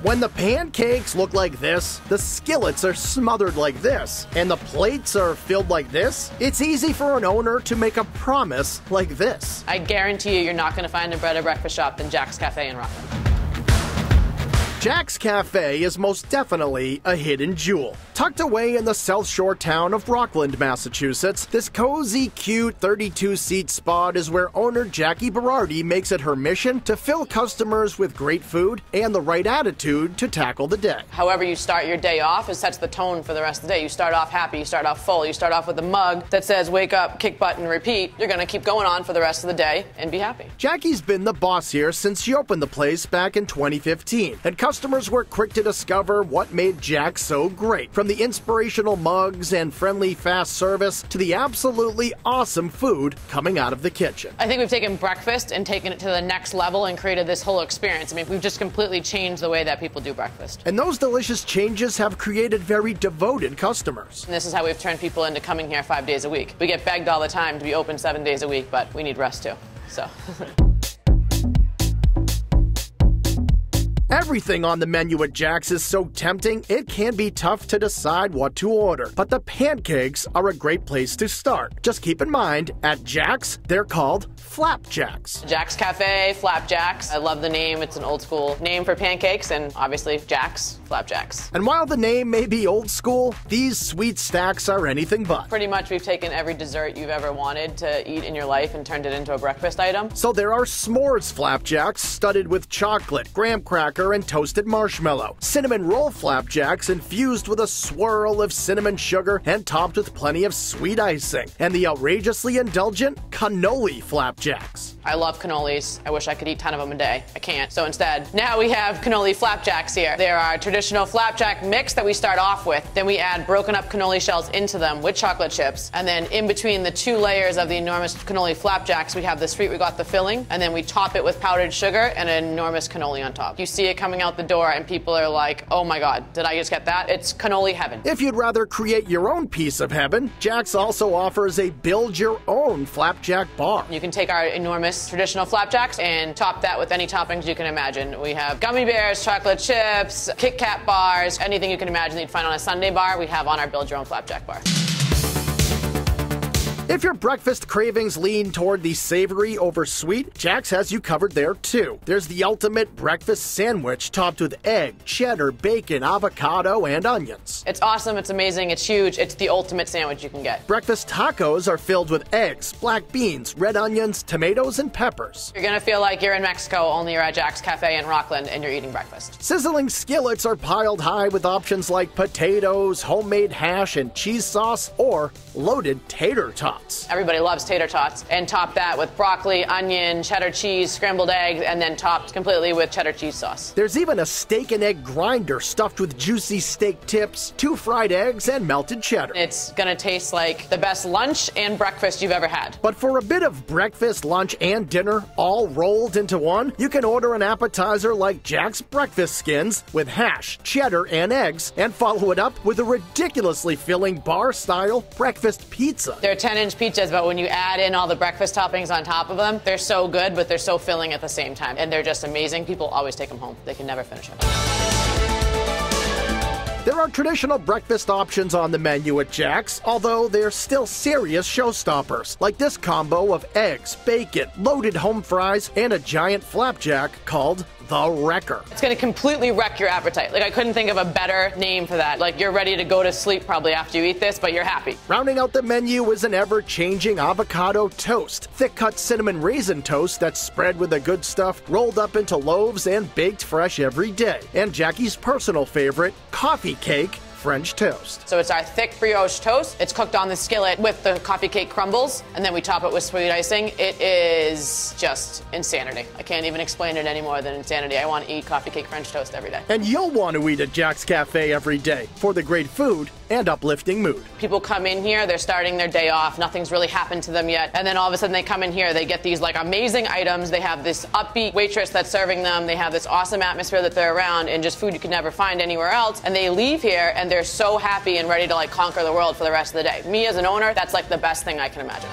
When the pancakes look like this, the skillets are smothered like this, and the plates are filled like this, it's easy for an owner to make a promise like this. I guarantee you're not going to find a better breakfast shop than Jack's Cafe in Rockland. Jack's Cafe is most definitely a hidden jewel. Tucked away in the South Shore town of Rockland, Massachusetts, this cozy, cute 32-seat spot is where owner Jacqui Berardi makes it her mission to fill customers with great food and the right attitude to tackle the day. However you start your day off, it sets the tone for the rest of the day. You start off happy, you start off full, you start off with a mug that says wake up, kick butt, and repeat. You're going to keep going on for the rest of the day and be happy. Jacqui's been the boss here since she opened the place back in 2015, and customers were quick to discover what made Jack so great. From the inspirational mugs and friendly fast service to the absolutely awesome food coming out of the kitchen. I think we've taken breakfast and taken it to the next level and created this whole experience. I mean, we've just completely changed the way that people do breakfast. And those delicious changes have created very devoted customers. And this is how we've turned people into coming here 5 days a week. We get begged all the time to be open 7 days a week, but we need rest too. So. Everything on the menu at Jack's is so tempting, it can be tough to decide what to order. But the pancakes are a great place to start. Just keep in mind, at Jack's, they're called Flapjacks. Jack's Cafe, Flapjacks. I love the name. It's an old school name for pancakes, and obviously Jack's, Flapjacks. And while the name may be old school, these sweet stacks are anything but. Pretty much we've taken every dessert you've ever wanted to eat in your life and turned it into a breakfast item. So there are s'mores flapjacks studded with chocolate, graham cracker, and toasted marshmallow. Cinnamon roll flapjacks infused with a swirl of cinnamon sugar and topped with plenty of sweet icing. And the outrageously indulgent cannoli flapjacks. I love cannolis. I wish I could eat 10 of them a day. I can't. So instead, now we have cannoli flapjacks here. They're our traditional flapjack mix that we start off with. Then we add broken up cannoli shells into them with chocolate chips. And then in between the two layers of the enormous cannoli flapjacks, we have the sweet ricotta filling. And then we top it with powdered sugar and an enormous cannoli on top. You see it coming out the door and people are like, oh my God, did I just get that? It's cannoli heaven. If you'd rather create your own piece of heaven, Jack's also offers a build your own flapjack bar. You can take our enormous traditional flapjacks and top that with any toppings you can imagine. We have gummy bears, chocolate chips, Kit Kat bars, anything you can imagine that you'd find on a Sunday bar, we have on our build your own flapjack bar. If your breakfast cravings lean toward the savory over sweet, Jack's has you covered there too. There's the ultimate breakfast sandwich topped with egg, cheddar, bacon, avocado, and onions. It's awesome, it's amazing, it's huge, it's the ultimate sandwich you can get. Breakfast tacos are filled with eggs, black beans, red onions, tomatoes, and peppers. You're gonna feel like you're in Mexico, only you're at Jack's Cafe in Rockland and you're eating breakfast. Sizzling skillets are piled high with options like potatoes, homemade hash and cheese sauce, or loaded tater tots. Everybody loves tater tots, and top that with broccoli, onion, cheddar cheese, scrambled eggs, and then topped completely with cheddar cheese sauce. There's even a steak and egg grinder stuffed with juicy steak tips, 2 fried eggs, and melted cheddar. It's gonna taste like the best lunch and breakfast you've ever had. But for a bit of breakfast, lunch, and dinner all rolled into one, you can order an appetizer like Jack's breakfast skins with hash, cheddar, and eggs, and follow it up with a ridiculously filling bar-style breakfast pizza. They're 10-inch pizzas, but when you add in all the breakfast toppings on top of them, they're so good, but they're so filling at the same time. And they're just amazing. People always take them home. They can never finish it. There are traditional breakfast options on the menu at Jack's, although they're still serious showstoppers, like this combo of eggs, bacon, loaded home fries, and a giant flapjack called the Wrecker. It's gonna completely wreck your appetite. Like, I couldn't think of a better name for that. Like, you're ready to go to sleep probably after you eat this, but you're happy. Rounding out the menu is an ever-changing avocado toast, thick-cut cinnamon raisin toast that's spread with the good stuff, rolled up into loaves and baked fresh every day. And Jackie's personal favorite, coffee cake French toast. So it's our thick brioche toast. It's cooked on the skillet with the coffee cake crumbles, and then we top it with sweet icing. It is just insanity. I can't even explain it any more than insanity. I want to eat coffee cake French toast every day. And you'll want to eat at Jack's Cafe every day for the great food and uplifting mood. People come in here, they're starting their day off, nothing's really happened to them yet, and then all of a sudden they come in here, they get these like amazing items, they have this upbeat waitress that's serving them, they have this awesome atmosphere that they're around, and just food you can never find anywhere else, and they leave here and they're so happy and ready to like conquer the world for the rest of the day. Me as an owner, that's like the best thing I can imagine.